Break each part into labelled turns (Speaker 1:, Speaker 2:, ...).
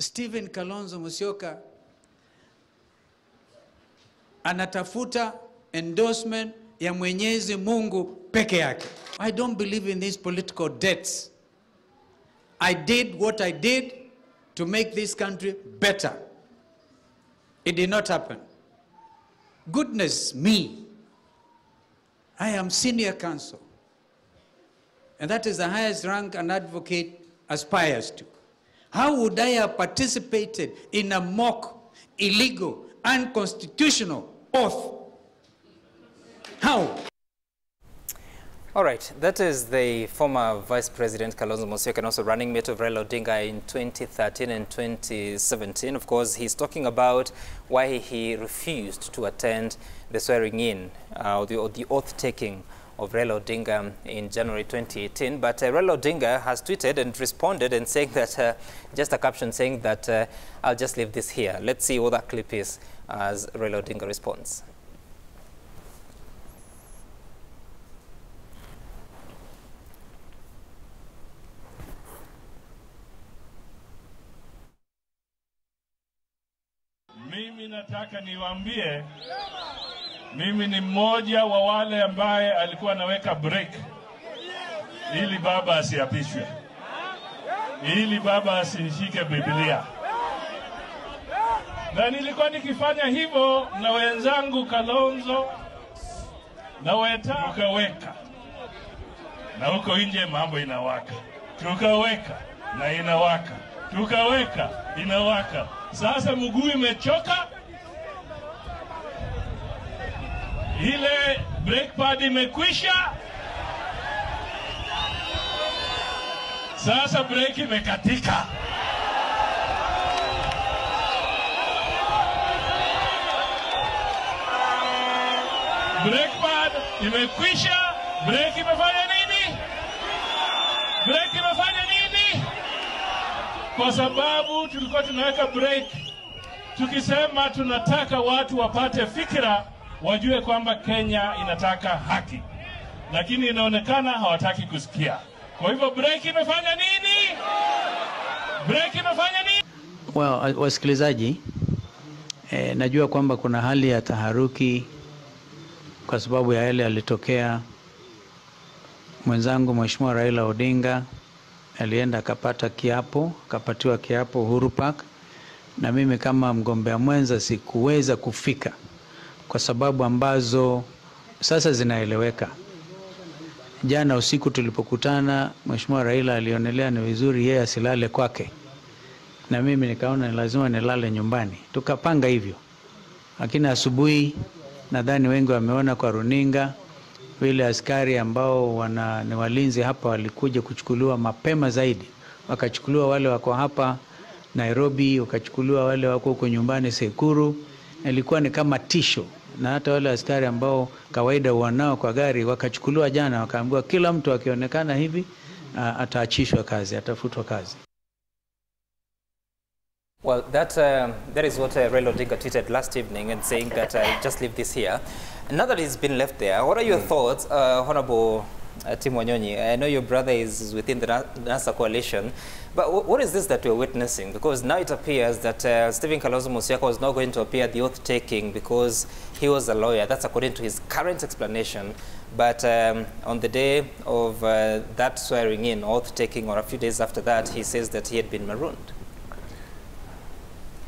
Speaker 1: Stephen Kalonzo Musyoka anatafuta endorsement ya Mwenyezi Mungu peke yake. I don't believe in these political debts. I did what I did to make this country better. It did not happen. Goodness me. I am senior counsel. And that is the highest rank an advocate aspires to. How would I have participated in a mock, illegal, unconstitutional oath? How?
Speaker 2: All right, that is the former Vice President Kalonzo Musyoka, and also running mate of Raila Odinga in 2013 and 2017. Of course, he's talking about why he refused to attend the swearing-in or the oath-taking of Raila Odinga in January 2018. But Raila Odinga has tweeted and responded and saying that, just a caption saying that, I'll just leave this here. Let's see what that clip is as Raila Odinga responds.
Speaker 3: Mimi nataka niwaambie, mimi ni mmoja wa wale ambaye alikuwa anaweka break ili baba asiapishwe, ili baba asishike Biblia. Na nilikuwa nikifanya hivyo na wenzangu Kalonzo na Weta, tukaweka na huko nje mambo inawaka, tukaweka na inawaka, tukaweka inawaka. Sasa mguu imechoka, ile brake pad imekwisha, sasa brake imekatika. Brake pad imekwisha, brake imefanya nini? Brake imefanya nini? Kwa sababu tulikuwa tunaweka break tukisema tunataka watu wapate fikira, wajue kwamba Kenya inataka haki, lakini inaonekana hawataki kusikia. Kwa hivyo break imefanya nini? Break imefanya nini?
Speaker 1: Well, wasikilizaji, najua kwamba kuna hali ya taharuki kwa sababu ya yale yalitokea. Mwenzangu Mheshimiwa Raila Odinga alienda akapata kiapo, akapatiwa kiapo Uhuru Park, na mimi kama mgombea mwenza sikuweza kufika kwa sababu ambazo sasa zinaeleweka. Jana usiku tulipokutana, Mheshimiwa Raila alionelea ni vizuri yeye asilale kwake, na mimi nikaona ni lazima nilale nyumbani. Tukapanga hivyo. Lakini asubuhi nadhani wengi wameona kwa runinga vile askari ambao ni walinzi hapa walikuja kuchukuliwa mapema zaidi. Wakachukuliwa wale wako hapa Nairobi, wakachukuliwa wale wako huko nyumbani Sekuru. Ilikuwa ni kama tisho, na hata wale askari ambao kawaida wanao kwa gari wakachukuliwa jana, wakaambiwa kila mtu akionekana hivi ataachishwa kazi, atafutwa kazi.
Speaker 2: Well, that is what Raila Odinga tweeted last evening and saying that just leave this here. Now that it's been left there, what are your thoughts, Honorable Tim Wanyonyi? I know your brother is within the NASA coalition, but what is this that we're witnessing? Because now it appears that Stephen Kalonzo Musyoka was not going to appear at the oath-taking because he was a lawyer. That's according to his current explanation. But on the day of that swearing-in, oath-taking, or a few days after that, he says that he had been marooned.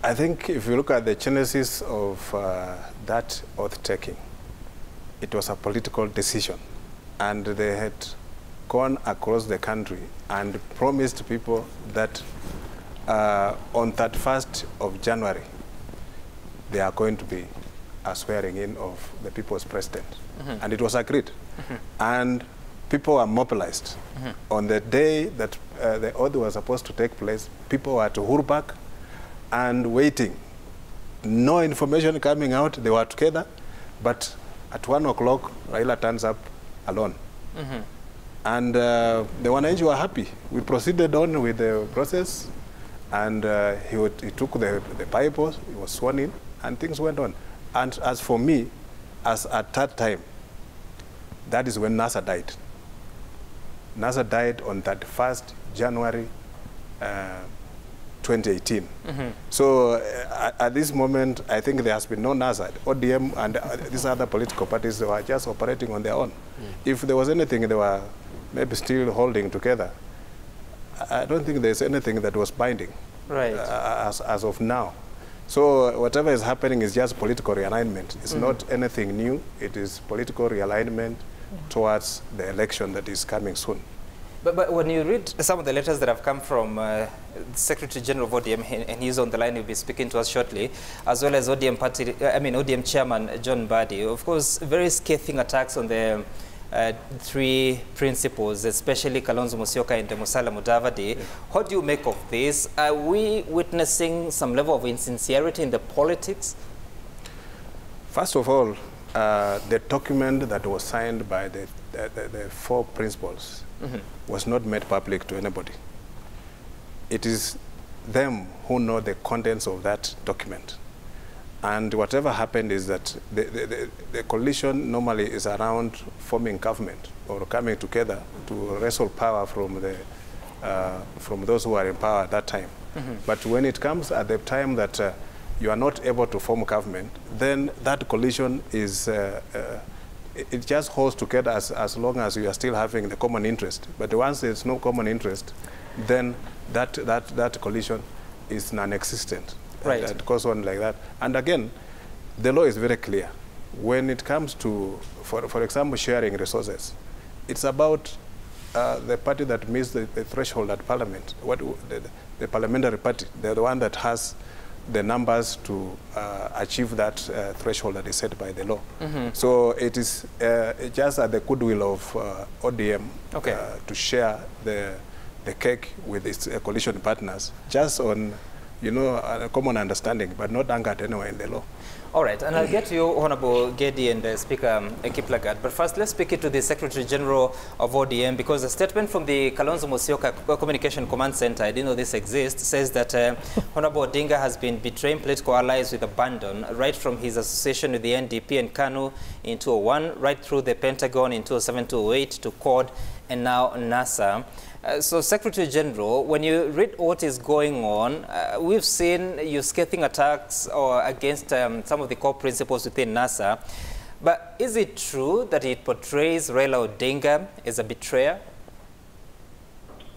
Speaker 4: I think if you look at the genesis of that oath-taking, it was a political decision, and they had gone across the country and promised people that on 31st of January, they are going to be a swearing-in of the people's president. Mm-hmm. And it was agreed. Mm-hmm. And people were mobilized. Mm-hmm. On the day that the oath was supposed to take place, people were at Uhuru Park and waiting. No information coming out, they were together, but at 1 o'clock, Raila turns up alone. Mm-hmm. And the wananchi were happy. We proceeded on with the process, and he took the Bible, he was sworn in, and things went on. And as for me, as at that time, that is when NASA died. NASA died on 31st January 2018. So at this moment, I think there has been no NASA. ODM and these other political parties, they were just operating on their own. If there was anything they were maybe still holding together, I don't think there's anything that was binding as of now. So whatever is happening is just political realignment. It's not anything new. It is political realignment towards the election that is coming soon.
Speaker 2: But when you read some of the letters that have come from the Secretary General of ODM, and he's on the line, he'll be speaking to us shortly, as well as ODM Chairman John Mbadi, of course, very scathing attacks on the three principles, especially Kalonzo Musyoka and Musalia Mudavadi. How do you make of this? Are we witnessing some level of insincerity in the politics?
Speaker 4: First of all, the document that was signed by the four principals was not made public to anybody. It is them who know the contents of that document. And whatever happened is that the coalition normally is around forming government or coming together to wrestle power from those who are in power at that time. But when it comes at the time that you are not able to form government, then that coalition is it just holds together as long as you are still having the common interest. But once there's no common interest, then that coalition is non-existent.
Speaker 2: Right.
Speaker 4: It goes on like that. And again, the law is very clear. When it comes to, for example, sharing resources, it's about the party that meets the threshold at parliament. The parliamentary party, they're the one that has the numbers to achieve that threshold that is set by the law. So it is just at the goodwill of ODM to share the cake with its coalition partners, just on a common understanding, but not anchored anywhere in the law.
Speaker 2: All right, and I'll get to you, Honorable Gedi and Speaker Kiplagat. But first, let's speak it to the Secretary General of ODM, because a statement from the Kalonzo Musyoka Communication Command Center, I didn't know this exists, says that Honorable Odinga has been betraying political allies with abandon, right from his association with the NDP and KANU in 2001, right through the Pentagon in 2007-2008 to CORD and now NASA. So, Secretary General, when you read what is going on, we've seen you scathing attacks against some of the core principles within NASA. But is it true that it portrays Raila Odinga as a betrayer?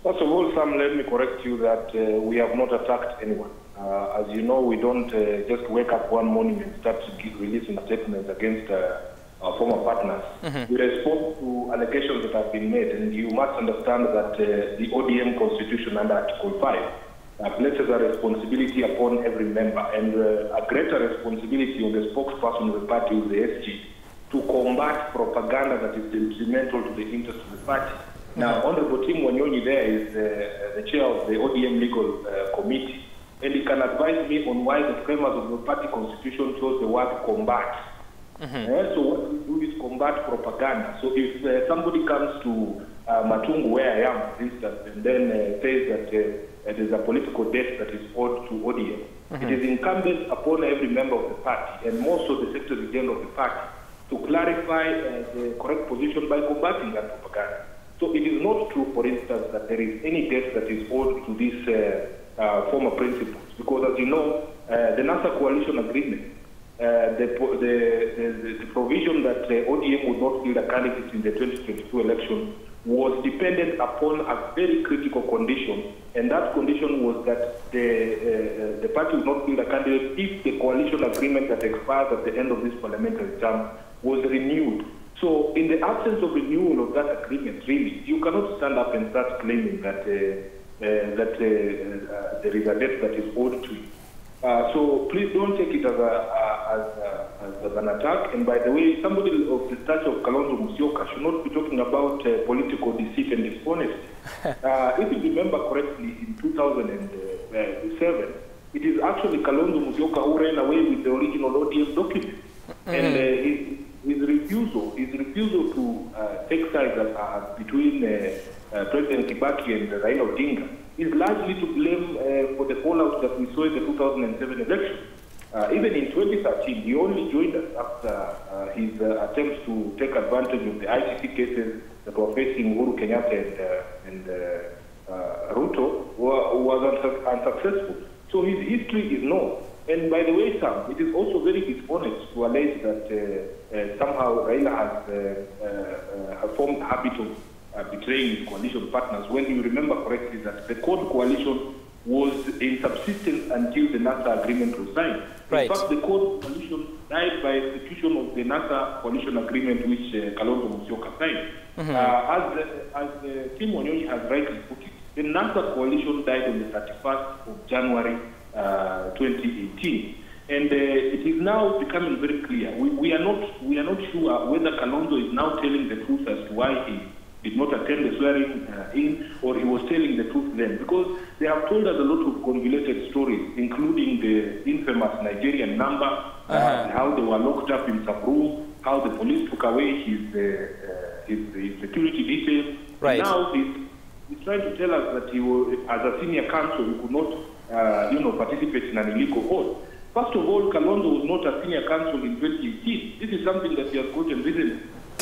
Speaker 5: First of all, Sam, let me correct you that we have not attacked anyone. As you know, we don't just wake up one morning and start releasing statements against our former partners. We respond to allegations that have been made, and you must understand that the ODM Constitution under Article 5 places a responsibility upon every member, and a greater responsibility on the spokesperson of the party, the SG, to combat propaganda that is detrimental to the interests of the party. Now, Honorable Tim Wanyonyi there is the chair of the ODM Legal Committee, and he can advise me on why the framers of the party constitution chose the word combat. So what we do is combat propaganda. So if somebody comes to Matungu, where I am, for instance, and then says that there's a political debt that is owed to ODM, it is incumbent upon every member of the party, and more so the Secretary General of the party, to clarify the correct position by combating that propaganda. So it is not true, for instance, that there is any debt that is owed to these former principles, because as you know, the NASA coalition agreement, the provision that ODM would not field a candidate in the 2022 election was dependent upon a very critical condition, and that condition was that the party would not field a candidate if the coalition agreement that expires at the end of this parliamentary term was renewed. So in the absence of renewal of that agreement, really, you cannot stand up and start claiming that there is a debt that is owed to you. So please don't take it as an attack. And by the way, somebody of the stature of Kalonzo Musyoka should not be talking about political deceit and dishonesty. If you remember correctly, in 2007, it is actually Kalonzo Musyoka who ran away with the original ODM document. And his refusal to take sides between President Kibaki and Raila Odinga is largely to blame for the fallout that we saw in the 2007 election. Even in 2013, he only joined us after his attempts to take advantage of the ICC cases that were facing Uhuru Kenyatta and Ruto was unsuccessful. So his history is known. And by the way, Sam, it is also very dishonest to allege that somehow Raila has formed a habit of betraying his coalition partners, when you remember correctly that the CORD coalition was in subsistence until the NASA agreement was signed.
Speaker 2: Right.
Speaker 5: In fact, the CORD coalition died by execution of the NASA coalition agreement which Kalonzo Musyoka signed. As Tim Wanyonyi has rightly put it, the NASA coalition died on the 31st of January 2018. And it is now becoming very clear. We are not sure whether Kalonzo is now telling the truth as to why he did not attend the swearing in, or he was telling the truth then. Because they have told us a lot of convoluted stories, including the infamous Nigerian number, how they were locked up in some room, how the police took away his security details.
Speaker 2: Right.
Speaker 5: Now he's trying to tell us that he was, as a senior counsel, he could not participate in an illegal oath. First of all, Kalonzo was not a senior counsel in 2018. This is something that he has gotten recently.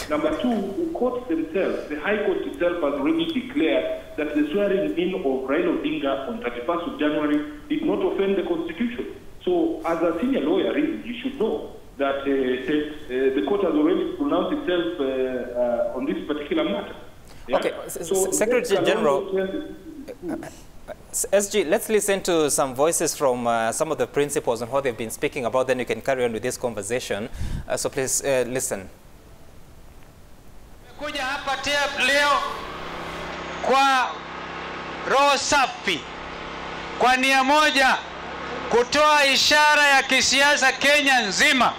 Speaker 5: Number two, the courts themselves, the High Court itself has already declared that the swearing in of Raila Odinga on 31st of January did not offend the Constitution. So, as a senior lawyer, really, you should know that the court has already pronounced itself on this particular matter. Yeah?
Speaker 2: Okay,
Speaker 5: so
Speaker 2: Secretary General, SG, let's listen to some voices from some of the principals and what they've been speaking about, then you can carry on with this conversation. So please listen.
Speaker 6: Kuja hapa leo kwa roho safi, kwa nia moja, kutoa ishara ya kisiasa Kenya nzima.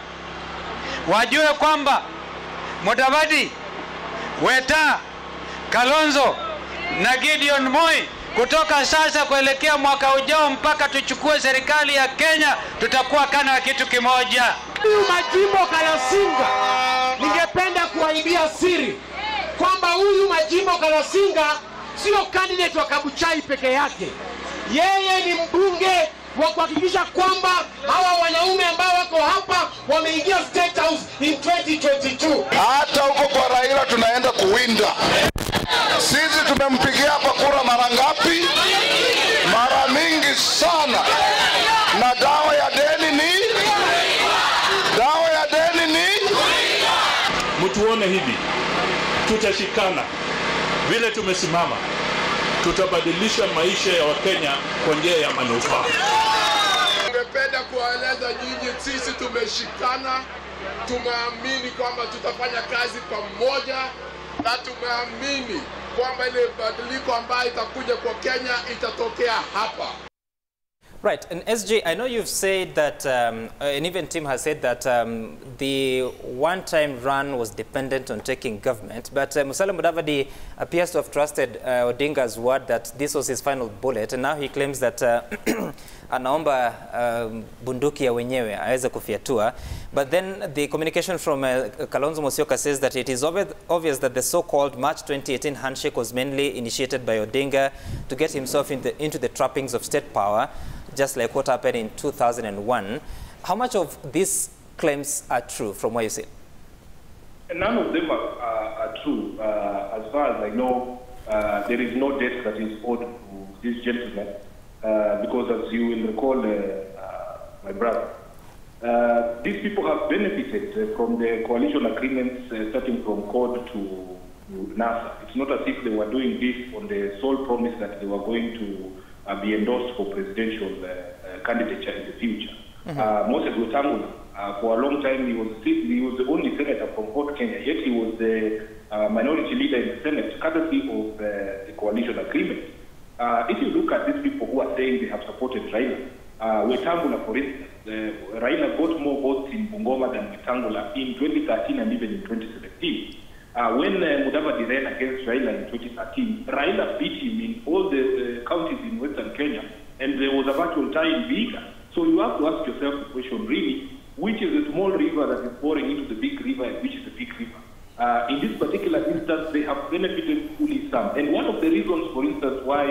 Speaker 6: Wajue kwamba Mudavadi, Weta, Kalonzo na Gideon Moi kutoka sasa kuelekea mwaka ujao mpaka tuchukue serikali ya Kenya, tutakuwa kana kitu kimoja.
Speaker 7: Huyu Majimbo Kalasinga, ningependa kuwaibia siri kwamba huyu Majimbo Kalasinga sio candidate wa Kabuchai peke yake. Yeye ni mbunge wa kuhakikisha kwamba hawa wanaume ambao wako hapa wameingia State House in 2022.
Speaker 8: Hata huko kwa Raila tunaenda kuwinda. Sisi tumempigia hapa kura mara ngapi? Mara mingi sana. Na dawa ya deni ni? Dawa ya deni ni?
Speaker 3: Mtuone hivi, tutashikana vile tumesimama, tutabadilisha maisha ya Wakenya kwa njia ya manufaa.
Speaker 9: Ningependa kuwaeleza nyinyi, sisi tumeshikana, tumeamini kwamba tutafanya kazi pamoja, na tumeamini kwamba ile badiliko ambayo itakuja kwa Kenya itatokea hapa.
Speaker 2: Right, and SJ, I know you've said that, and even Tim has said that the one-time run was dependent on taking government, but Musalia Mudavadi appears to have trusted Odinga's word that this was his final bullet, and now he claims that anaomba bunduki ya wenyewe aweze kufiatua. But then the communication from Kalonzo Musyoka says that it is obvious that the so-called March 2018 handshake was mainly initiated by Odinga to get himself into the trappings of state power, just like what happened in 2001. How much of these claims are true from what you see?
Speaker 5: None of them are true. As far as I know, there is no debt that is owed to this gentleman, because as you will recall, my brother, these people have benefited from the coalition agreements starting from CORD to NASA. It's not as if they were doing this on the sole promise that they were going to be endorsed for presidential candidature in the future. Moses Wetangula, for a long time, he was the only senator from Port Kenya, yet he was the minority leader in the Senate, courtesy of the coalition agreement. If you look at these people who are saying they have supported Raila, Wetangula, for instance, Raila got more votes in Bungoma than Wetangula in 2013 and even in 2017. When Mudavadi ran against Raila in 2013, Raila beat him in all the counties in Western Kenya, and there was a virtual tie in Vihiga. So you have to ask yourself the question, really, which is the small river that is pouring into the big river and which is the big river? In this particular instance, they have benefited fully some. And one of the reasons, for instance, why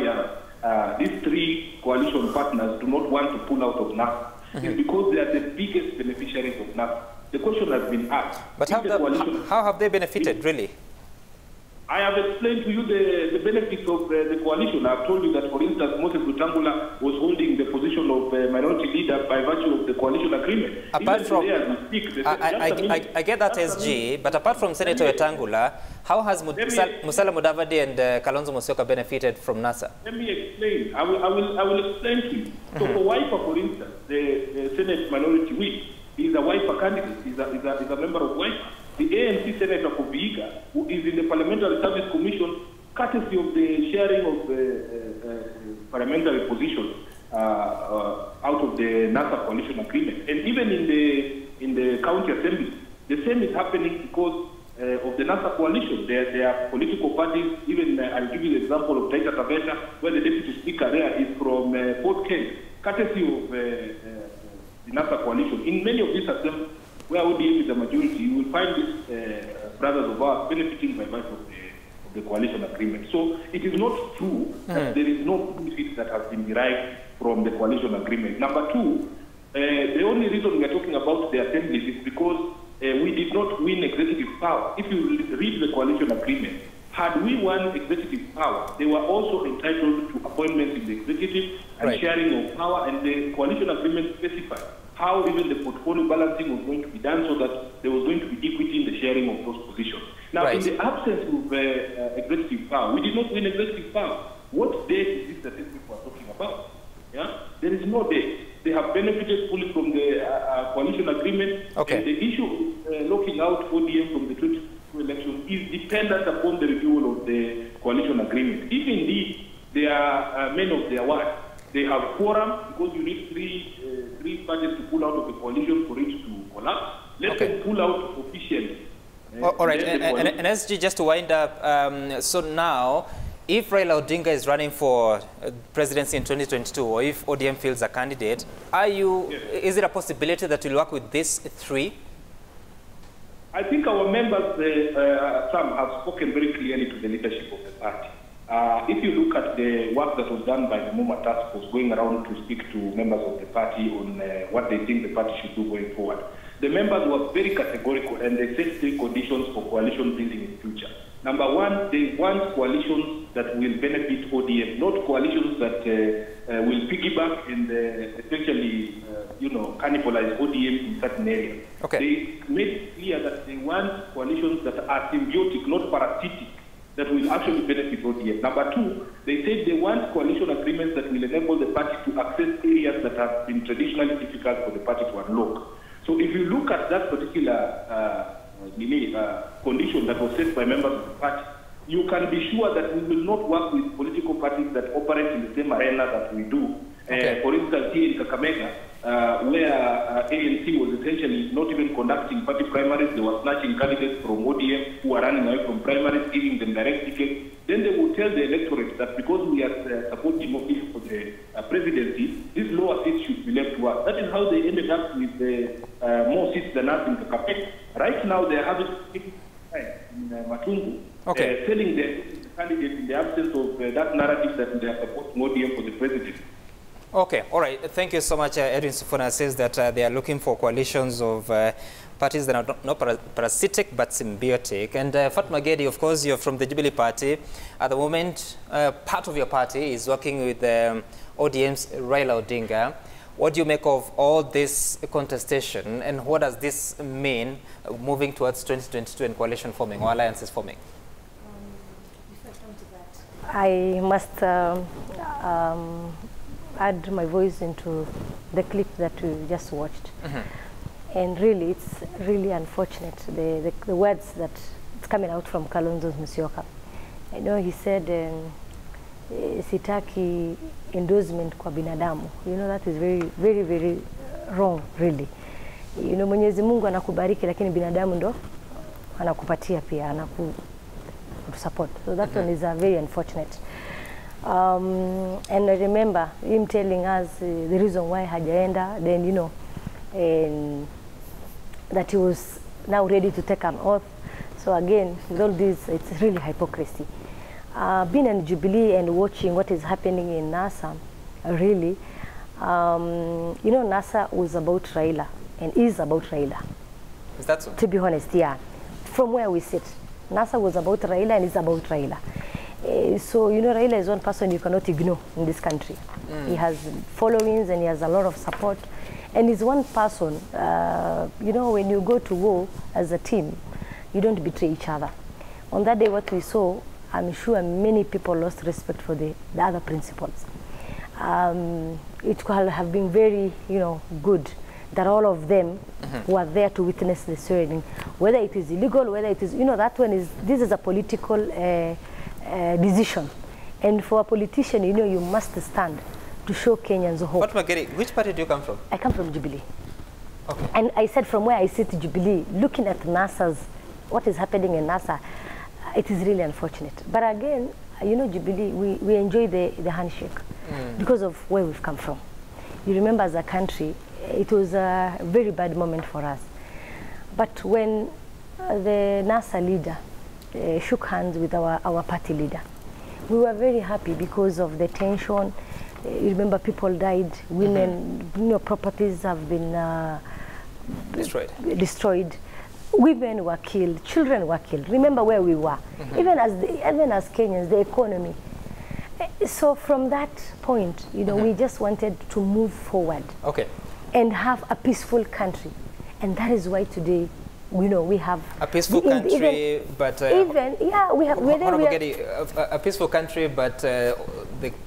Speaker 5: these three coalition partners do not want to pull out of NASA is because they are the biggest beneficiaries of NASA. The question has been asked.
Speaker 2: But how have they benefited, really?
Speaker 5: I have explained to you the benefits of the coalition. I've told you that, for instance, Moses Wetangula was holding the position of minority leader by virtue of the coalition agreement.
Speaker 2: Apart from, I get that, SG, but apart from Senator Wetangula, how has Musalia Mudavadi and Kalonzo Musyoka benefited from NASA?
Speaker 5: Let me explain. I will explain to you. So for Wiper, for instance, the Senate minority whip is a Wiper candidate. He's a member of Wiper. The ANC Senator for Vihiga, who is in the Parliamentary Service Commission, courtesy of the sharing of parliamentary positions out of the NASA coalition agreement. And even in the county assembly, the same is happening because of the NASA coalition. There are political parties, even I'll give you the example of Taita Taveta, where the deputy speaker there is from Port Kent, courtesy of the NASA coalition. In many of these assemblies, where ODM is the majority, you will find these brothers of ours benefiting by virtue of the coalition agreement. So it is not true that there is no benefit that has been derived from the coalition agreement. Number two, the only reason we are talking about the assemblies is because we did not win executive power. If you read the coalition agreement, had we won executive power, they were also entitled to appointments in the executive and sharing of power, and the coalition agreement specified how even the portfolio balancing was going to be done so that there was going to be equity in the sharing of those positions. Now, in the absence of executive power, we did not win executive power. What date is this that these people are talking about? Yeah? There is no date. They have benefited fully from the coalition agreement. And the issue of locking out ODM from the 2022 election is dependent upon the review of the coalition agreement. If indeed they are men of their word, they have quorum because you need three parties to pull out of the coalition for it to collapse. Let them pull out officially.
Speaker 2: All right, and SG, just to wind up, so now, if Raila Odinga is running for presidency in 2022, or if ODM fields a candidate, is it a possibility that you'll work with these three?
Speaker 5: I think our members, some have spoken very clearly to the leadership of the party. If you look at the work that was done by the MoMA task force going around to speak to members of the party on what they think the party should do going forward, the members were very categorical and they set three conditions for coalition building in future. Number one, they want coalitions that will benefit ODM, not coalitions that will piggyback and essentially, cannibalize ODM in certain areas. They made it clear that they want coalitions that are symbiotic, not parasitic, that will actually benefit ODM. Number two, they said they want coalition agreements that will enable the party to access areas that have been traditionally difficult for the party to unlock. So if you look at that particular condition that was set by members of the party, you can be sure that we will not work with political parties that operate in the same arena that we do. For instance, here in Kakamega, where ANC was essentially not even conducting party primaries, they were snatching candidates from ODM who are running away from primaries, giving them direct tickets. Then they would tell the electorate that because we are supporting ODM for the presidency, these lower seats should be left to us. That is how they ended up with more seats than us in Kakamega. Right now, they are having in Matungu, telling the candidate in the absence of that narrative that they are supporting ODM for the presidency.
Speaker 2: Okay, all right. Thank you so much. Edwin Sifuna says that they are looking for coalitions of parties that are not parasitic but symbiotic. And Fatma Gedi, of course, you're from the Jubilee Party. At the moment, part of your party is working with ODM's Raila Odinga. What do you make of all this contestation, and what does this mean moving towards 2022 and coalition forming or alliances forming?
Speaker 10: I must add my voice into the clip that we just watched. And really, it's really unfortunate, the words that it's coming out from Kalonzo Musyoka. I know he said, sitaki endorsement kwa binadamu. You know, that is very, very, very wrong, really. You know, Mwenyezi Mungu anakubariki, lakini binadamu ndo anakupatia pia, anakusupport. So that one is very unfortunate. And I remember him telling us the reason why hajaenda, then, you know, and that he was now ready to take an oath. So again, with all this, it's really hypocrisy. Being in Jubilee and watching what is happening in NASA, really, you know, NASA was about Raila and is about Raila.
Speaker 2: Is that so?
Speaker 10: To be honest, yeah. From where we sit, NASA was about Raila and it's about Raila. So, you know, Raila is one person you cannot ignore in this country. He has followings and he has a lot of support. And he's one person, you know, when you go to war as a team, you don't betray each other. On that day, what we saw, I'm sure many people lost respect for the other principles. It could have been very, you know, good that all of them were there to witness the swearing. Whether it is illegal, whether it is, you know, that one is, this is a political decision. And for a politician, you know, you must stand to show Kenyans hope.
Speaker 2: Fatma Geri, which party do you come from?
Speaker 10: I come from Jubilee.
Speaker 2: Okay.
Speaker 10: And I said from where I sit, Jubilee, looking at NASA's, what is happening in NASA, it is really unfortunate. But again, you know, Jubilee, we enjoy the handshake because of where we've come from. You remember, as a country, it was a very bad moment for us. But when the NASA leader shook hands with our party leader, we were very happy because of the tension. You remember, people died, women, you know, properties have been destroyed. Women were killed, children were killed. Remember where we were, even as Kenyans, the economy. So from that point, you know, we just wanted to move forward and have a peaceful country. And that is why today, you know, we have
Speaker 2: a peaceful country, but a peaceful country, but the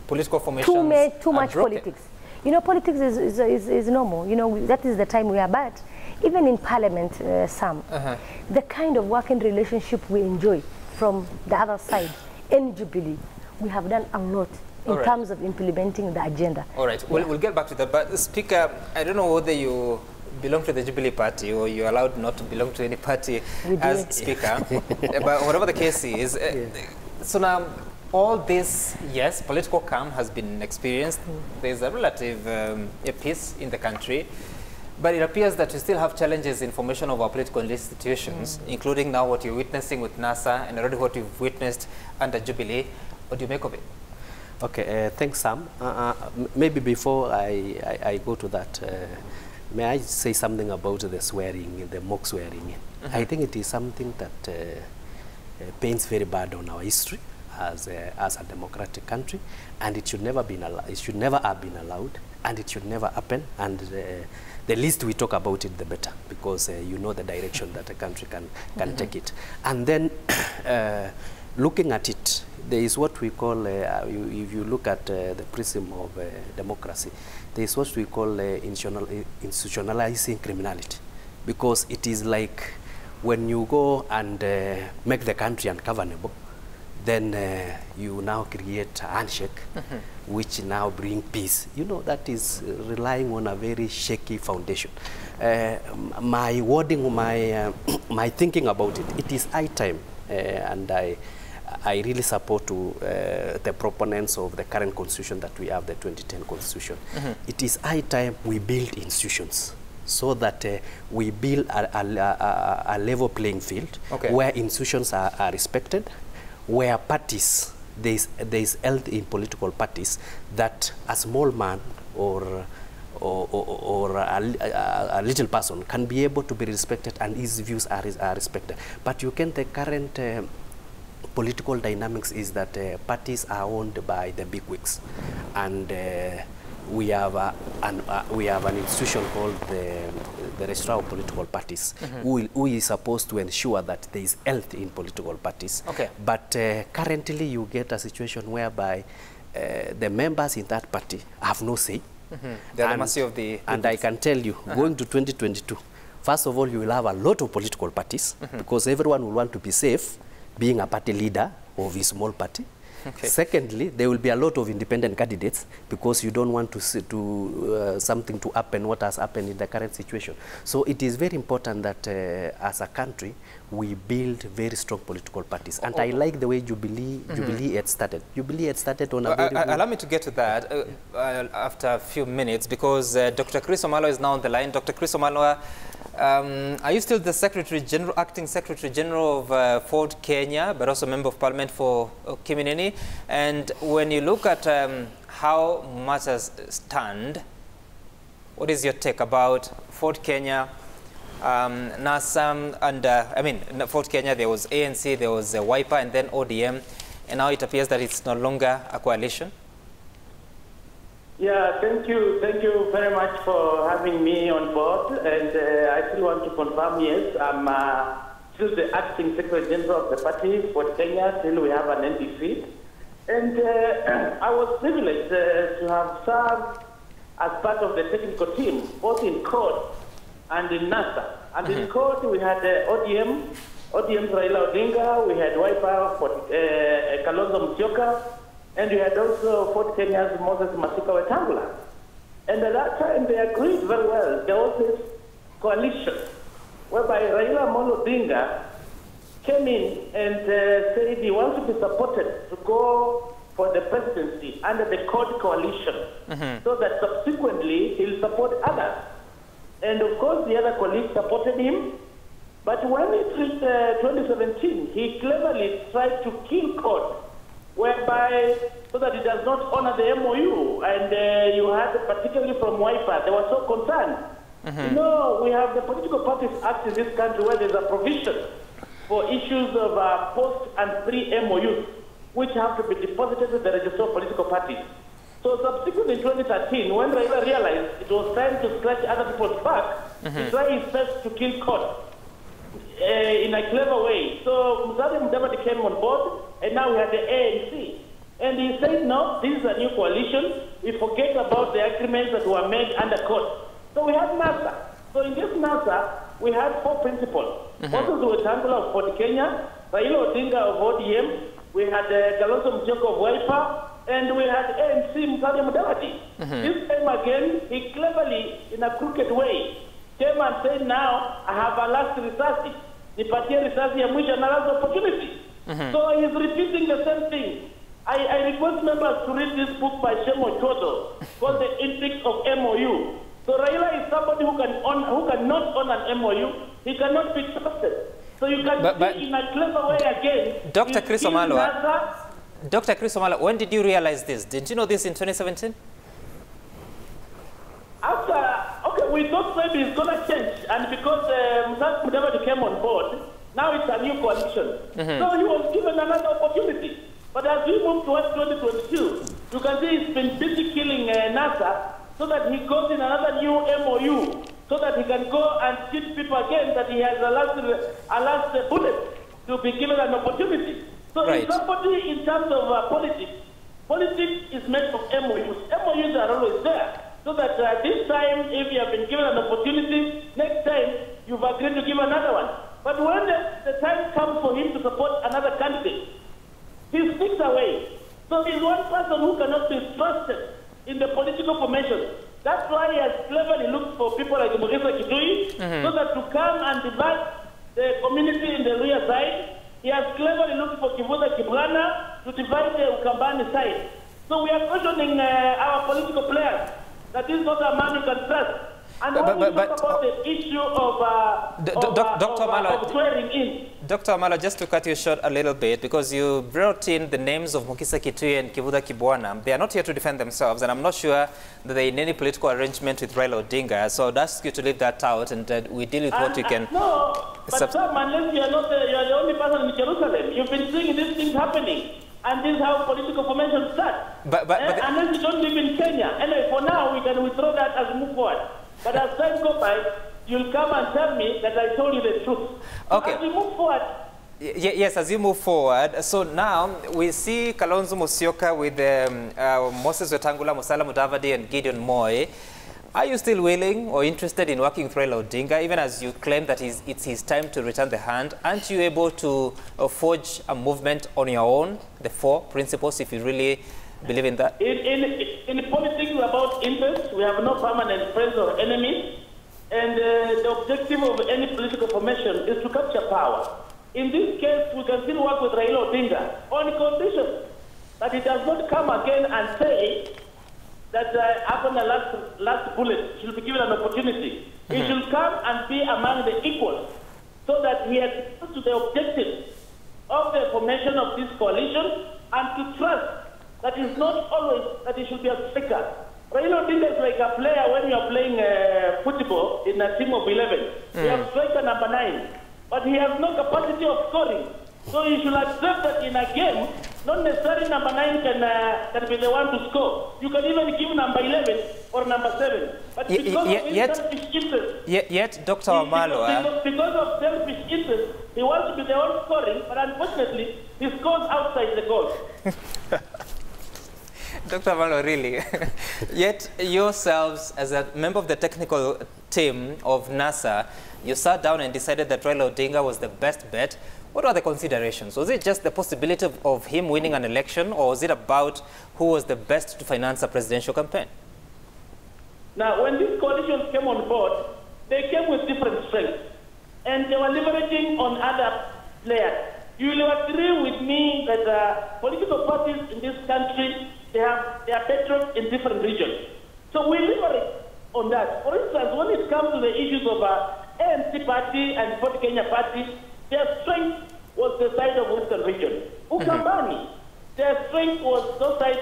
Speaker 2: political formation
Speaker 10: too much politics. You know, politics is normal. You know, that is the time we are. But even in Parliament, Sam, the kind of working relationship we enjoy from the other side in Jubilee, we have done a lot in terms of implementing the agenda.
Speaker 2: All right, we'll get back to that. But Speaker, I don't know whether you belong to the Jubilee Party or you're allowed not to belong to any party as Speaker. But whatever the case is, so now all this, yes, political calm has been experienced. There's a relative peace in the country. But it appears that we still have challenges in formation of our political institutions, including now what you're witnessing with NASA and already what you've witnessed under Jubilee. What do you make of it?
Speaker 11: Okay, thanks, Sam. Maybe before I go to that, may I say something about the swearing, the mock swearing? I think it is something that paints very bad on our history as a democratic country, and it should never be it should never have been allowed, and it should never happen. And the least we talk about it, the better, because you know the direction that a country can take it. And then looking at it, there is what we call, if you look at the prism of democracy, there is what we call institutionalizing criminality, because it is like when you go and make the country ungovernable, then you now create a handshake, which now bring peace. You know, that is relying on a very shaky foundation. My wording, my thinking about it, it is high time, and I really support the proponents of the current constitution that we have, the 2010 constitution. It is high time we build institutions so that we build a level playing field where institutions are respected, where parties, there is health in political parties, that a small man or a little person can be able to be respected and his views are respected. But you can, the current political dynamics is that parties are owned by the bigwigs, and we have an institution called the Registrar of Political Parties, who is supposed to ensure that there is health in political parties. But currently you get a situation whereby the members in that party have no say.
Speaker 2: They are the mercy of the
Speaker 11: and I can tell you, going to 2022, first of all, you will have a lot of political parties, because everyone will want to be safe being a party leader of a small party. Secondly, there will be a lot of independent candidates, because you don't want to something to happen what has happened in the current situation. So it is very important that as a country we build very strong political parties. And I like the way Jubilee had started. Jubilee had started on a very
Speaker 2: allow me to get to that after a few minutes, because Dr. Chris Omalo is now on the line. Dr. Chris Omalo, are you still the acting Secretary General of Ford Kenya, but also Member of Parliament for Kiminini? And when you look at how matters stand, what is your take about Ford Kenya NASA, and I mean, in Fort Kenya, there was ANC, there was Wiper, and then ODM, and now it appears that it's no longer a coalition.
Speaker 12: Yeah, thank you very much for having me on board, and I still want to confirm, yes, I'm still the acting Secretary General of the party for Kenya, still we have an NDC, and I was privileged to have served as part of the technical team, both in court and in NASA. And in court, we had ODM's Raila Odinga, we had Wiper for Kalonzo Musyoka, and we had also Fort Kenya's Moses Masika Wetangula. And at that time, they agreed very well. There was this coalition whereby Raila Amolo Odinga came in and said he wants to be supported to go for the presidency under the court coalition, so that subsequently he'll support others. And of course, the other colleagues supported him. But when it reached 2017, he cleverly tried to kill court, whereby, so that it does not honor the MOU. And you had, particularly from Wiper, they were so concerned. You know, we have the Political Parties Act in this country where there's a provision for issues of post and pre-MOUs, which have to be deposited with the Register of Political Parties. So subsequently in 2013, when Raila realized it was time to scratch other people's back, he tried his best to kill court in a clever way. So Musalia Mudavadi came on board, and now we have the ANC. And he said, no, this is a new coalition. We forget about the agreements that were made under court. So we had NASA. So in this NASA, we had four principles. Moses Wetangula of Fort Kenya, Raila Odinga of ODM, we had Kalonzo Musyoka of Wiper, and we had ANC Musalia Mudavadi. This time again, he cleverly, in a crooked way, came and said, now I have a last research. Nipatie research ya mwisho na last opportunity. So he's repeating the same thing. I request members to read this book by Shemo Chodo called The Intrigues of MOU. So Raila is somebody who cannot own an MOU. He cannot be trusted. So you can see in a clever way again.
Speaker 2: Dr. Chris Omalo, when did you realize this? Did you know this in 2017?
Speaker 12: Okay, we thought maybe it's going to change. And because Musalia Mudavadi came on board, now it's a new coalition. So he was given another opportunity. But as we move towards 2022, you can see he's been busy killing NASA so that he goes in another new MOU, so that he can go and teach people again that he has a last bullet to be given an opportunity. So if somebody in terms of politics is made of MOUs. MOUs are always there. So that this time, if you have been given an opportunity, next time you've agreed to give another one. But when the time comes for him to support another candidate, he sneaks away. So he's one person who cannot be trusted in the political formation. That's why he has cleverly looked for people like Mugisa Kitui, so that to come and divide the community in the Luya side. He has cleverly looked for Kivuza Kibrana to divide the Ukambani side. So we are questioning our political players. That is not a man you can trust. And when we talk about the issue of swearing in.
Speaker 2: Dr. Omalo, just to cut you short a little bit, because you brought in the names of Mukisa Kitui and Kivuza Kibwana. They are not here to defend themselves, and I'm not sure that they're in any political arrangement with Raila Odinga. So I'd ask you to leave that out, and we deal with what you can.
Speaker 12: No, but Sam, unless you are the only person in Jerusalem, you've been seeing these things happening. And this is how political formation starts. Unless you don't live in Kenya. Anyway, for now, we can withdraw that as we move forward. But as time goes by, you'll come and tell me that I told you the truth.
Speaker 2: Okay.
Speaker 12: As we move forward.
Speaker 2: Yes, as you move forward. So now we see Kalonzo Musyoka with Moses Wetangula, Musalia Mudavadi, and Gideon Moi. Are you still willing or interested in working with Raila Odinga, even as you claim that it's his time to return the hand? Aren't you able to forge a movement on your own, the four principles, if you really believe in that?
Speaker 12: In politics about interest, we have no permanent friends or enemies. And the objective of any political formation is to capture power. In this case, we can still work with Raila Odinga on condition that he does not come again and say that after the last bullet should be given an opportunity. He should come and be among the equals, so that he adheres to the objectives of the formation of this coalition, and to trust that it's not always that he should be a speaker. Raila Odinga is like a player when you are playing football in a team of 11. He has striker number 9, but he has no capacity of scoring. So you should accept that in a game, not necessarily number 9 can be the one to score. You can even give number 11 or number 7. But because of his selfish interest,
Speaker 2: yet Dr. Wamalwa,
Speaker 12: because of selfish interest, he wants to be the one scoring, but unfortunately, he scores outside the goal.
Speaker 2: Dr. Wamalwa, really? Yet yourselves, as a member of the technical team of NASA, you sat down and decided that Raila Odinga was the best bet. What are the considerations? Was it just the possibility of him winning an election, or was it about who was the best to finance a presidential campaign?
Speaker 12: Now, when these coalitions came on board, they came with different strengths, and they were leveraging on other players. You will agree with me that political parties in this country, they have their patrons in different regions. So we leverage on that. For instance, when it comes to the issues of ANC party and Ford Kenya party, their strength was the side of Western region. Ukambani, their strength was the side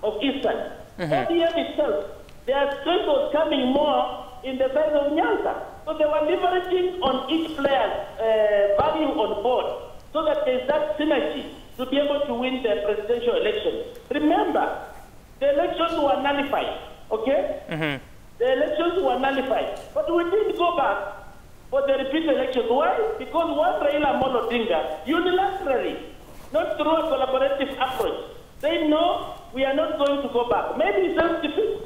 Speaker 12: of Eastern. ODM itself, their strength was coming more in the side of Nyanza. So they were leveraging on each player's value on board so that there is that synergy to be able to win the presidential election. Remember, the elections were nullified, okay? The elections were nullified. But we didn't go back for the repeat elections. Why? Because one Raila Odinga, unilaterally, not through a collaborative approach, they know we are not going to go back. Maybe self-defeat.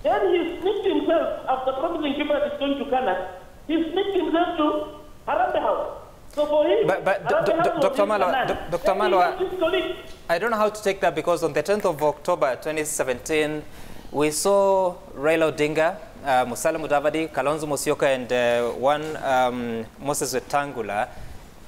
Speaker 12: Then he sneaked himself, after promising people that he's going to Canada, he sneaked himself to Harambee House. So for him,
Speaker 2: but Dr. Malwa, I don't know how to take that, because on the 10th of October 2017, we saw Raila Odinga, Musalia Mudavadi, Kalonzo Musyoka, and Moses Wetangula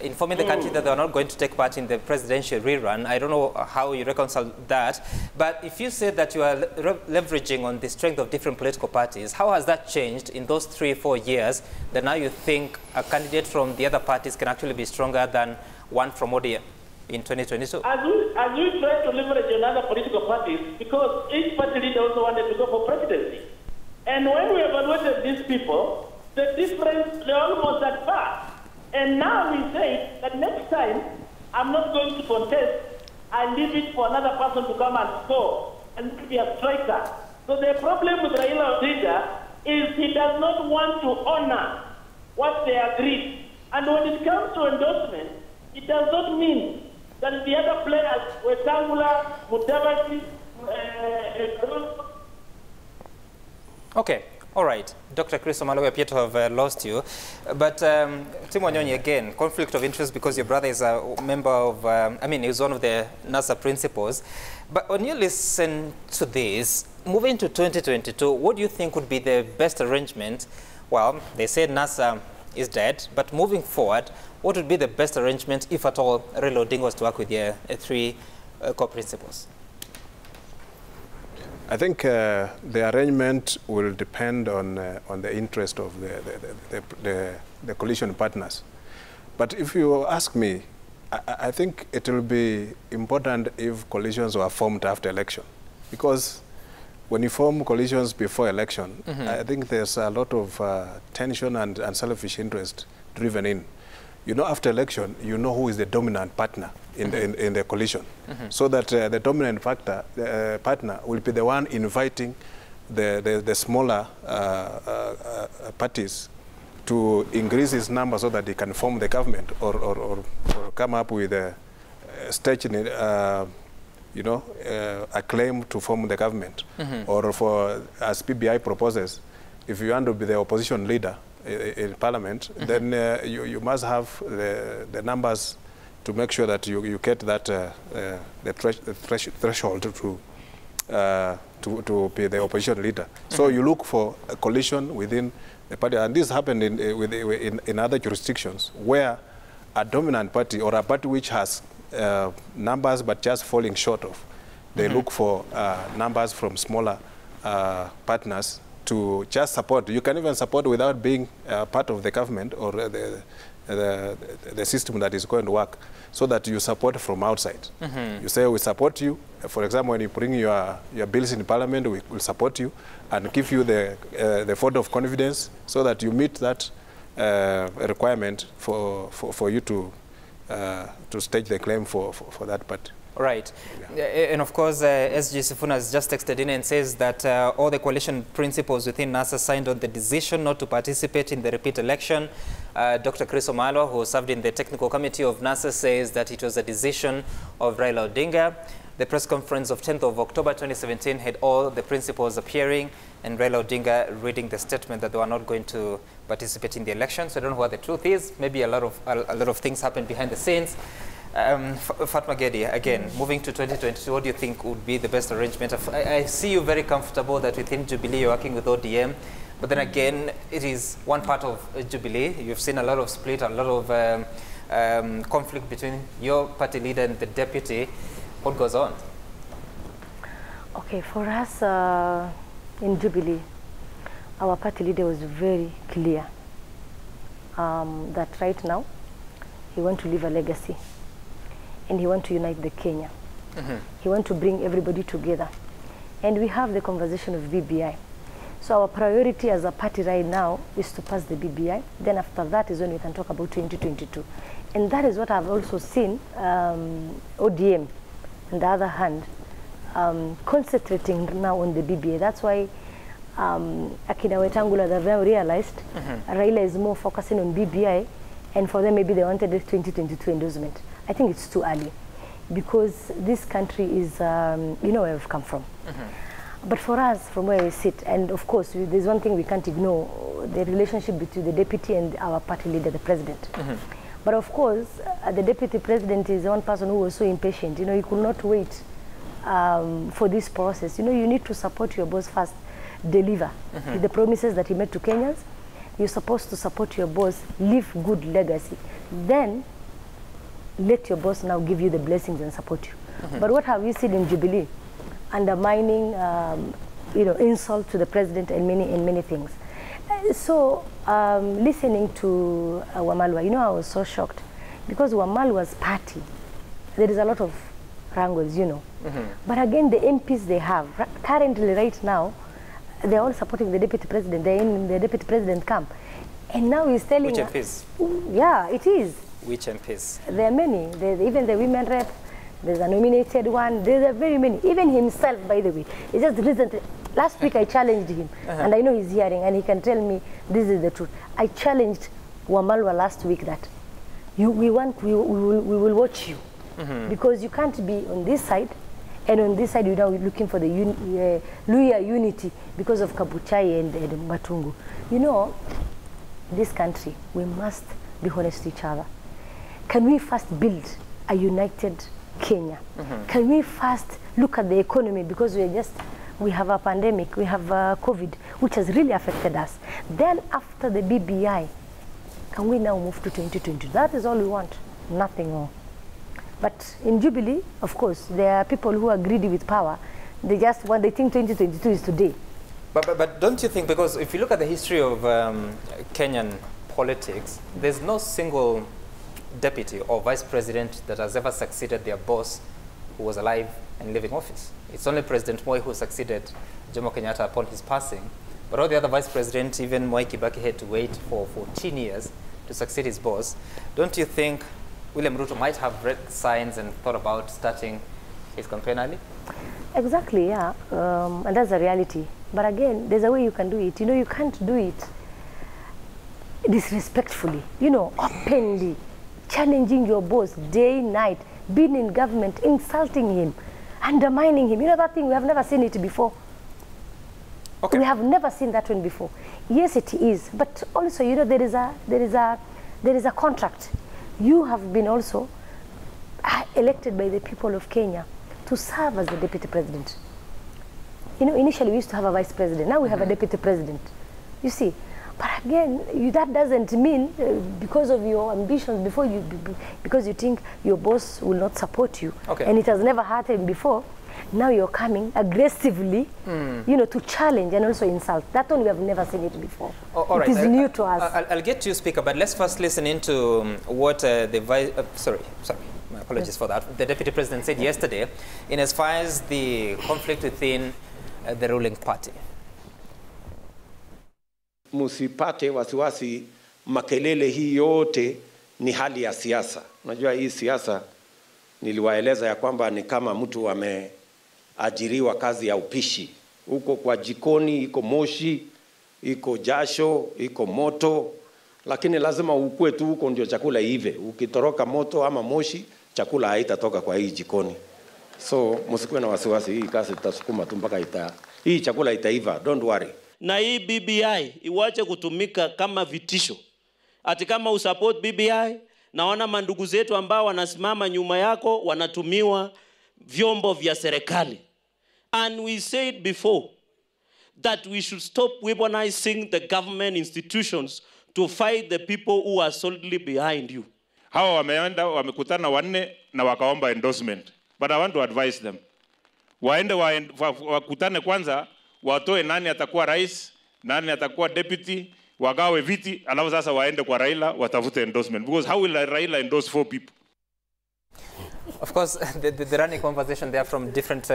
Speaker 2: informing the country that they are not going to take part in the presidential rerun. I don't know how you reconcile that. But if you say that you are leveraging on the strength of different political parties, how has that changed in those 3-4 years that now you think a candidate from the other parties can actually be stronger than one from ODM in 2022?
Speaker 12: As we try to leverage on other political parties, because each party leader also wanted to go for presidency. And when we evaluated these people, the difference, they're almost at par. And now we say that next time, I'm not going to contest. I leave it for another person to come and score and be a striker. So the problem with Raila Odinga is he does not want to honor what they agreed. And when it comes to endorsement, it does not mean that the other players, Wetangula, Mudavadi,
Speaker 2: Okay, all right. Dr. Chris Omalo, we appear to have lost you. But Tim Wanyonyi, again, conflict of interest because your brother is a member of, he's one of the NASA principals. But when you listen to this, moving to 2022, what do you think would be the best arrangement? Well, they said NASA is dead, but moving forward, what would be the best arrangement, if at all, Raila Odinga was to work with the three co-principals?
Speaker 4: I think the arrangement will depend on the interest of the coalition partners. But if you ask me, I think it will be important if coalitions were formed after election. Because when you form coalitions before election, I think there's a lot of tension and selfish interest driven in. You know, after election, you know who is the dominant partner in the coalition. So that the dominant partner will be the one inviting the smaller parties to increase his number so that they can form the government or come up with a staging, a claim to form the government. Or for, as PBI proposes, if you want to be the opposition leader in parliament, then you must have the numbers to make sure that you get that the threshold to be the opposition leader. So you look for a coalition within the party, and this happened in other jurisdictions where a dominant party or a party which has numbers but just falling short of, they look for numbers from smaller partners to just support. You can even support without being part of the government or the system that is going to work, so that you support from outside. You say, we support you. For example, when you bring your bills in Parliament, we will support you and give you the vote of confidence, so that you meet that requirement for you to stage the claim for that party.
Speaker 2: Right. Yeah. And of course, SG Sifuna has just texted in and says that all the coalition principals within NASA signed on the decision not to participate in the repeat election. Dr. Chris Omalo, who served in the technical committee of NASA, says that it was a decision of Raila Odinga. The press conference of 10th of October 2017 had all the principals appearing and Raila Odinga reading the statement that they were not going to participate in the election. So I don't know what the truth is. Maybe a lot of things happened behind the scenes. Fatma Gedi, again, moving to 2022, what do you think would be the best arrangement? I see you very comfortable that within Jubilee you're working with ODM, but then again, it is one part of Jubilee. You've seen a lot of split, a lot of conflict between your party leader and the deputy. What goes on?
Speaker 10: Okay, for us in Jubilee, our party leader was very clear that right now he wants to leave a legacy. And he wants to unite the Kenya. He wants to bring everybody together. And we have the conversation of BBI. So our priority as a party right now is to pass the BBI. Then after that is when we can talk about 2022. And that is what I've also seen ODM, on the other hand, concentrating now on the BBI. That's why Akina Wetangula, they've now realized Raila is more focusing on BBI, and for them maybe they wanted a 2022 endorsement. I think it's too early, because this country is, you know where we've come from. But for us, from where we sit, and of course, there's one thing we can't ignore, the relationship between the deputy and our party leader, the president. But of course, the deputy president is one person who was so impatient. You know, he could not wait for this process. You know, you need to support your boss first, deliver the promises that he made to Kenyans. You're supposed to support your boss, leave good legacy. Then, let your boss now give you the blessings and support you. But what have we seen in Jubilee? Undermining, you know, insult to the president and many things. So listening to Wamalwa, you know, I was so shocked, because Wamalwa's party, there is a lot of wrangles, you know. But again, the MPs they have currently right now, they're all supporting the deputy president. They're in the deputy president camp, and now he's telling
Speaker 2: Which MPs?
Speaker 10: Yeah, it is.
Speaker 2: Which MPs?
Speaker 10: There are many. Even the women rep, there's a nominated one. There are very many. Even himself, by the way. It's just recently, last week I challenged him, and I know he's hearing, and he can tell me this is the truth. I challenged Wamalwa last week that we will watch you, because you can't be on this side, and on this side you're now looking for the Luhya unity because of Kabuchai and Matungu. You know, this country, we must be honest to each other. Can we first build a united Kenya? Can we first look at the economy, because we have a pandemic, we have COVID, which has really affected us. Then after the BBI, can we now move to 2020? That is all we want, nothing more. But in Jubilee, of course, there are people who are greedy with power. They just want, they think 2022 is today.
Speaker 2: But don't you think, because if you look at the history of Kenyan politics, there's no single deputy or vice president that has ever succeeded their boss who was alive and living office. It's only President Moi who succeeded Jomo Kenyatta upon his passing. But all the other vice presidents, even Mwai Kibaki, had to wait for 14 years to succeed his boss. Don't you think William Ruto might have read signs and thought about starting his campaign early?
Speaker 10: Exactly, yeah. And that's a reality. But again, there's a way you can do it. You know, you can't do it disrespectfully, you know, openly, challenging your boss day, night, being in government, insulting him, undermining him. You know that thing, we have never seen it before. Okay. We have never seen that one before. Yes, it is. But also, you know, there is a contract. You have been also elected by the people of Kenya to serve as the deputy president. You know, initially we used to have a vice president. Now we have a deputy president. You see. But again, that doesn't mean because of your ambitions, because you think your boss will not support you, and it has never happened before, Now you're coming aggressively, you know, to challenge and also insult. That one we have never seen it before.
Speaker 2: All right.
Speaker 10: It is new to us.
Speaker 2: I'll get to you, Speaker, but let's first listen into what the Vice... sorry, my apologies for that. The Deputy President said yesterday in as far as the conflict within the ruling party.
Speaker 13: Musipate wasiwasi, makelele hii yote ni hali ya siasa. Unajua hii siasa niliwaeleza ya kwamba ni kama mtu ameajiriwa kazi ya upishi. Huko kwa jikoni iko moshi, iko jasho, iko moto, lakini lazima ukue tu huko ndio chakula ive. Ukitoroka moto ama moshi, chakula haitatoka kwa hii jikoni. So msikuwe na wasiwasi, hii kazi tutasukuma tu mpaka hii chakula itaiva, don't worry.
Speaker 14: Na hii BBI iwache kutumika kama vitisho. Ati kama usupport BBI, naona mandugu zetu ambao wanasimama nyuma yako wanatumiwa vyombo vya serikali. And we said before that we should stop weaponizing the government institutions to fight the people who are solidly behind you.
Speaker 3: Hawa wameenda wamekutana wanne na wakaomba endorsement. But I want to advise them. Waende wakutane kwanza, watoe nani atakuwa rais, nani atakuwa deputy, wagawe viti, alafu sasa waende kwa Raila watafute endorsement. Because how will Raila endorse 4 people?
Speaker 2: Of course, the running conversation there from different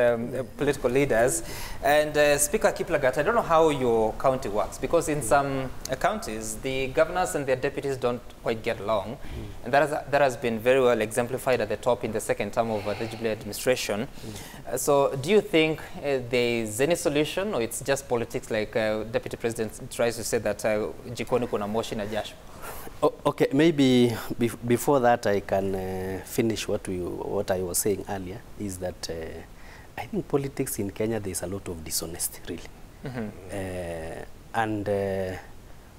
Speaker 2: political leaders. And Speaker Kiplagat, I don't know how your county works, because in some counties, the governors and their deputies don't quite get along. And that has been very well exemplified at the top in the second term of the Jubilee administration. So do you think there is any solution, or it's just politics, like Deputy President tries to say that jikoni kuna moshi na jasho?
Speaker 11: Okay, maybe before that I can finish what I was saying earlier, is that I think politics in Kenya, there's a lot of dishonesty, really. And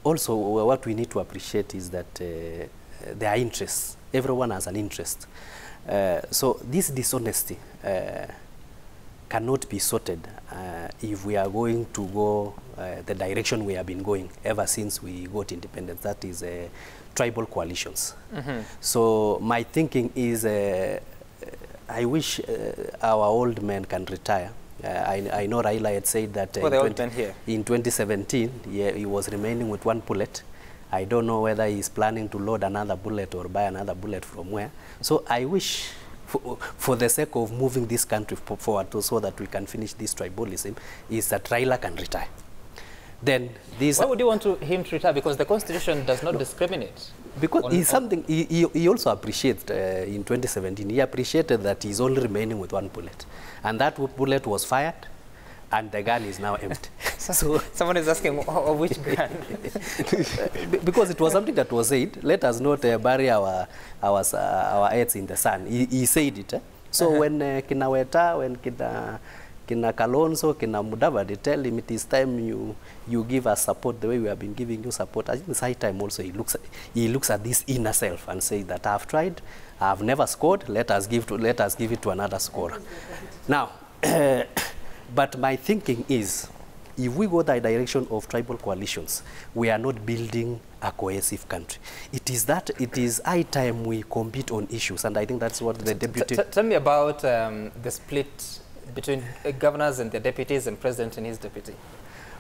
Speaker 11: also what we need to appreciate is that there are interests. Everyone has an interest. So this dishonesty cannot be sorted if we are going to go the direction we have been going ever since we got independence. That is tribal coalitions. So my thinking is I wish our old men can retire. I know Raila had said that in 2017 he was remaining with 1 bullet. I don't know whether he's planning to load another bullet or buy another bullet from where. So I wish, for the sake of moving this country forward so that we can finish this tribalism, is that Raila can retire. Then this...
Speaker 2: Why would you want him to retire? Because the Constitution does not discriminate.
Speaker 11: Because he's something, he also appreciated in 2017, he appreciated that he's only remaining with 1 bullet. And that bullet was fired, and the gun is now empty.
Speaker 2: So someone is asking, which gun?
Speaker 11: Because it was something that was said, let us not bury our heads in the sand. He said it. So when Kina Weta, when Kina Kalonzo, Kina Mudavadi tell him it is time you give us support the way we have been giving you support, I think it's high time also he looks at this inner self and says that I've tried, I've never scored, let us give it to another scorer. Now, but my thinking is, if we go the direction of tribal coalitions, we are not building a cohesive country. It is high time we compete on issues, and I think that's what the deputy...
Speaker 2: Tell me about the split between governors and the deputies and president and his deputy.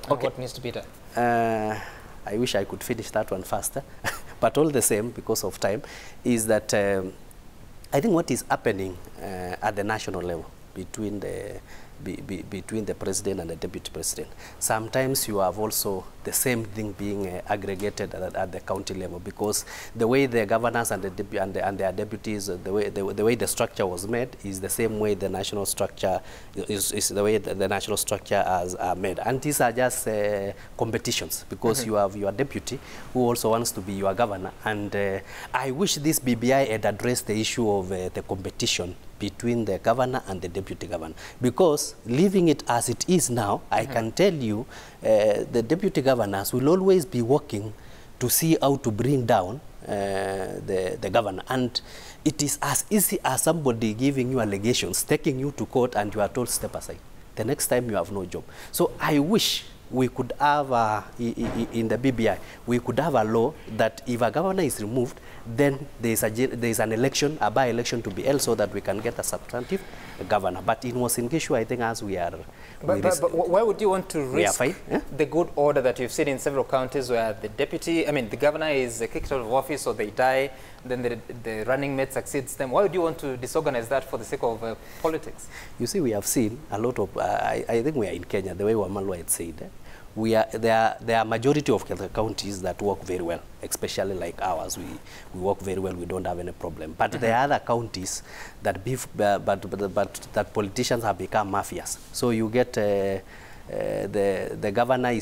Speaker 2: Okay. What needs to be done?
Speaker 11: I wish I could finish that one faster, but all the same, because of time, is that I think what is happening at the national level between the president and the deputy president. Sometimes you have also the same thing being aggregated at the county level, because the way the governors and their deputies, the way the structure was made is the same way the national structure is the way the national structure are made. And these are just competitions, because you have your deputy who also wants to be your governor. And I wish this BBI had addressed the issue of the competition between the governor and the deputy governor, because leaving it as it is now, I can tell you the deputy governors will always be working to see how to bring down the governor, and it is as easy as somebody giving you allegations, taking you to court, and you are told step aside. The next time you have no job. So I wish we could have, in the BBI, we could have a law that if a governor is removed, then there is an election, a by-election to be held so that we can get a substantive governor. But in Uasin Gishu, I think as we are...
Speaker 2: But why would you want to risk the good order that you've seen in several counties where the the governor is kicked out of office or they die, then the running mate succeeds them? Why would you want to disorganize that for the sake of politics?
Speaker 11: You see, we have seen a lot of, I think we are in Kenya, the way Wamalwa had said, there are majority of the counties that work very well, especially like ours. We work very well. We don't have any problem. But there are other counties that that politicians have become mafias. So you get the governor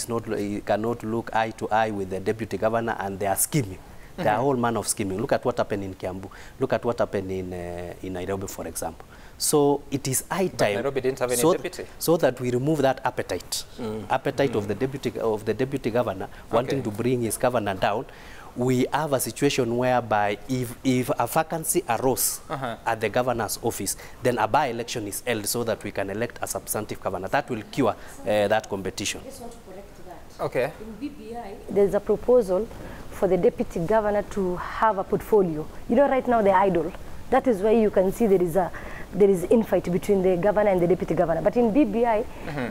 Speaker 11: cannot look eye to eye with the deputy governor, and they are scheming. They are all man of scheming. Look at what happened in Kiambu. Look at what happened in Nairobi, for example. So it is high time.
Speaker 2: Nairobi didn't have any deputy.
Speaker 11: So that we remove that appetite, of the deputy governor wanting to bring his governor down. We have a situation whereby if a vacancy arose at the governor's office, then a by-election is held so that we can elect a substantive governor. That will cure that competition.
Speaker 10: I just want to correct that.
Speaker 2: Okay.
Speaker 10: In BBI, there's a proposal for the deputy governor to have a portfolio. You know, right now they're idle. That is why you can see there is infight between the governor and the deputy governor. But in BBI,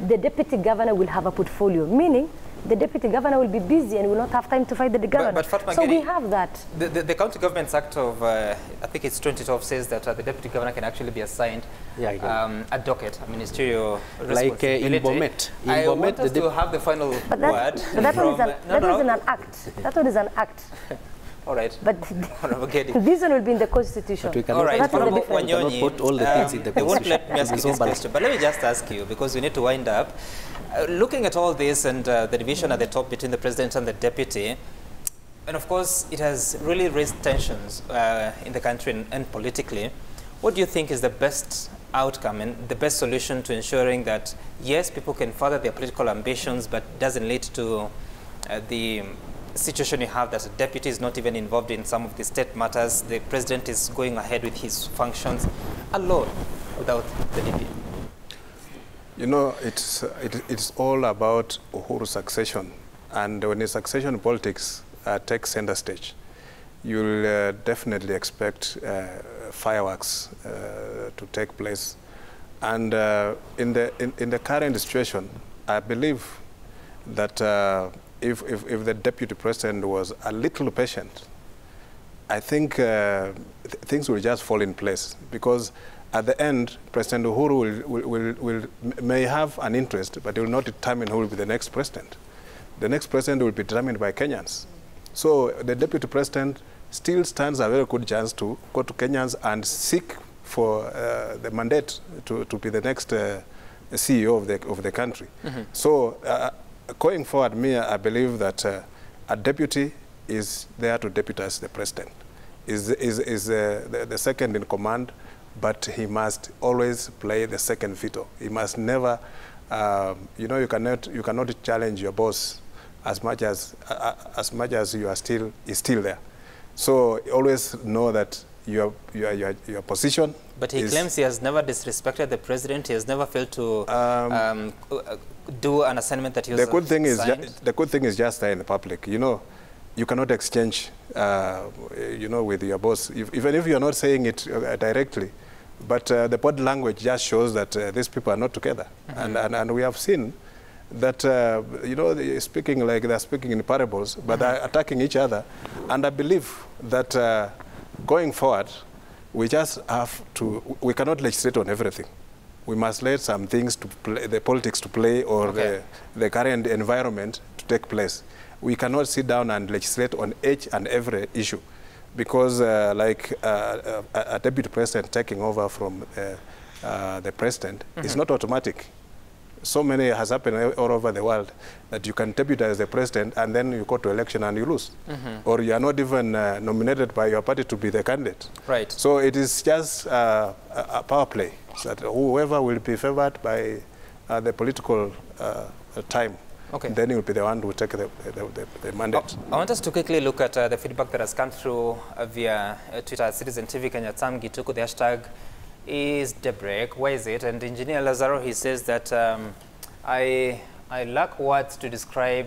Speaker 10: the deputy governor will have a portfolio, meaning the deputy governor will be busy and will not have time to fight the governor.
Speaker 2: But Fatma,
Speaker 10: so we have that.
Speaker 2: The County Governments Act of, I think it's 2012, says that the deputy governor can actually be assigned a docket, a ministerial responsibility.
Speaker 11: Like in Bomet.
Speaker 2: I want us to have the final word.
Speaker 10: But that one is an act. That one is an act.
Speaker 2: All right.
Speaker 10: But this one will be in the constitution.
Speaker 11: But we cannot, put all the things in the constitution.
Speaker 2: They won't let me ask you this question, but let me just ask you, because we need to wind up. Looking at all this and the division at the top between the president and the deputy, and of course it has really raised tensions in the country and politically. What do you think is the best outcome and the best solution to ensuring that, yes, people can further their political ambitions, but doesn't lead to the situation you have that the deputy is not even involved in some of the state matters, the president is going ahead with his functions alone without the DP?
Speaker 4: You know, it's all about Uhuru's succession. And when the succession politics takes center stage, you'll definitely expect fireworks to take place. And in the current situation, I believe that if the deputy president was a little patient, I think things will just fall in place, because at the end, President Uhuru may have an interest, but he will not determine who will be the next president. The next president will be determined by Kenyans. So the deputy president still stands a very good chance to go to Kenyans and seek for the mandate to be the next CEO of the country. So going forward, I believe that a deputy is there to deputize the president, is the second in command, but he must always play the second veto. He must never, you know, you cannot challenge your boss as much as you are still there. So always know that your position.
Speaker 2: But he claims he has never disrespected the president. He has never failed to do an assignment that he was
Speaker 4: the good thing is just there in the public. You know, you cannot exchange, you know, with your boss, even if you are not saying it directly. But the body language just shows that these people are not together, and we have seen that you know, they're speaking in parables, but they're attacking each other. And I believe that going forward, we just have to. We cannot legislate on everything. We must let some things to play, the politics to play, or the current environment to take place. We cannot sit down and legislate on each and every issue, because like a deputy president taking over from the president is not automatic. So many has happened all over the world that you can deputize the president and then you go to election and you lose. Or you are not even nominated by your party to be the candidate.
Speaker 2: Right.
Speaker 4: So it is just a power play, so that whoever will be favored by the political time, then he will be the one who will take the mandate.
Speaker 2: I want us to quickly look at the feedback that has come through via Twitter, Citizen TV Kenya, Sam Gituku. The hashtag is DAYBREAK. Why is it? And Engineer Lazaro, he says that I I lack words to describe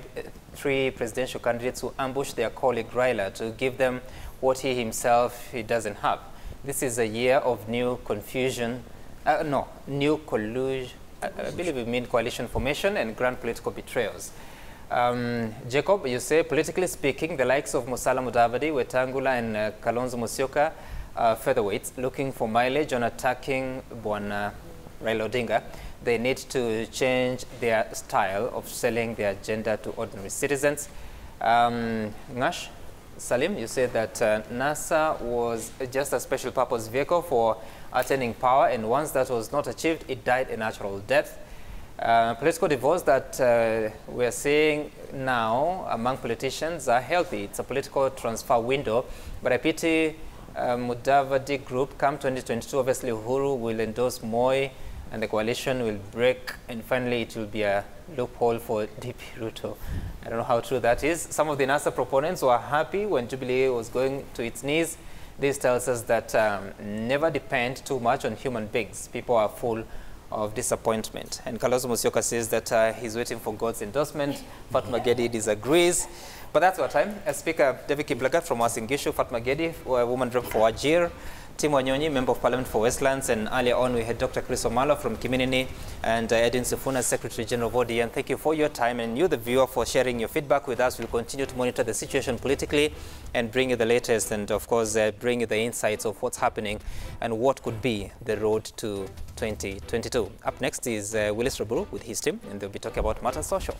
Speaker 2: three presidential candidates who ambushed their colleague Raila to give them what he himself doesn't have. This is a year of new confusion, new collusion, I believe we mean coalition formation and grand political betrayals. Jacob, you say, politically speaking, the likes of Musalia Mudavadi, Wetangula and Kalonzo Musyoka are featherweights looking for mileage on attacking Bwana Raila Odinga. They need to change their style of selling their agenda to ordinary citizens. Ngash, Salim, you said that NASA was just a special purpose vehicle for attaining power, and once that was not achieved, it died a natural death. Political divorce that we are seeing now among politicians are healthy. It's a political transfer window, but I pity Mudavadi group. Come 2022, obviously Uhuru will endorse Moi and the coalition will break, and finally it will be a loophole for DP Ruto. I don't know how true that is. Some of the NASA proponents were happy when Jubilee was going to its knees. This tells us that never depend too much on human beings. People are full of disappointment. And Kalonzo Musyoka says that he's waiting for God's endorsement. Fatma Gedi disagrees. But that's our time. Speaker David Kiblagat from Uasin Gishu, Fatma Gedi, woman rep for Wajir, Tim Wanyonyi, Member of Parliament for Westlands, and earlier on we had Dr. Chris Omalo from Kiminini and Edwin Sifuna, Secretary General of ODM. Thank you for your time, and you, the viewer, for sharing your feedback with us. We'll continue to monitor the situation politically and bring you the latest, and of course bring you the insights of what's happening and what could be the road to 2022. Up next is Willis Raburu with his team, and they'll be talking about matters social.